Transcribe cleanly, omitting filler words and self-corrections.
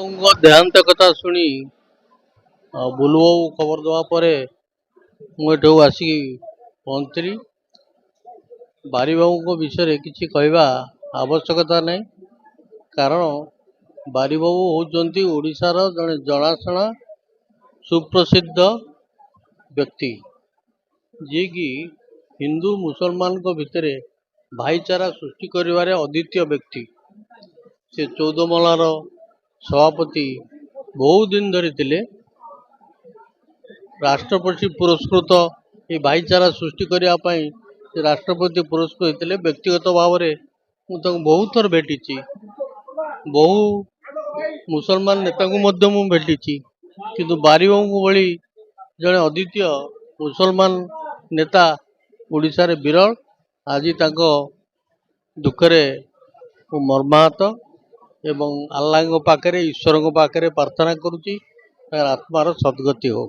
ବାବୁଙ୍କ ଦେହାନ୍ତ କଥା ଶୁଣି ବୁଲୁବାବୁ ଖବର ଦେବା ପରେ ମୁଁ ଏଠାକୁ ଆସିକି ପହଞ୍ଚିଲି। ବାରିବାବୁଙ୍କ ବିଷୟରେ କିଛି କହିବା ଆବଶ୍ୟକତା ନାହିଁ, କାରଣ ବାରିବାବୁ ହେଉଛନ୍ତି ଓଡ଼ିଶାର ଜଣେ ଜଣାଶୁଣା ସୁପ୍ରସିଦ୍ଧ ବ୍ୟକ୍ତି, ଯିଏକି ହିନ୍ଦୁ ମୁସଲମାନଙ୍କ ଭିତରେ ଭାଇଚାରା ସୃଷ୍ଟି କରିବାରେ ଅଦ୍ୱିତୀୟ ବ୍ୟକ୍ତି। ସେ 14 ମହଲାର ସଭାପତି ବହୁ ଦିନ ଧରି ଥିଲେ। ରାଷ୍ଟ୍ରପତି ପୁରସ୍କୃତ ଏ ଭାଇଚାରା ସୃଷ୍ଟି କରିବା ପାଇଁ ସେ ରାଷ୍ଟ୍ରପତି ପୁରସ୍କୃତ ହୋଇଥିଲେ। ବ୍ୟକ୍ତିଗତ ଭାବରେ ମୁଁ ତାଙ୍କୁ ବହୁତ ଥର ଭେଟିଛି, ବହୁ ମୁସଲମାନ ନେତାଙ୍କୁ ମଧ୍ୟ ମୁଁ ଭେଟିଛି, କିନ୍ତୁ ବାରିବାବୁଙ୍କ ଭଳି ଜଣେ ଅଦ୍ୱିତୀୟ ମୁସଲମାନ ନେତା ଓଡ଼ିଶାରେ ବିରଳ। ଆଜି ତାଙ୍କ ଦୁଃଖରେ ମୁଁ ମର୍ମାହତ ଏବଂ ଆଲ୍ଲାହଙ୍କ ପାଖରେ, ଈଶ୍ୱରଙ୍କ ପାଖରେ ପ୍ରାର୍ଥନା କରୁଛି ତାଙ୍କର ଆତ୍ମାର ସଦ୍ଗତି ହଉ।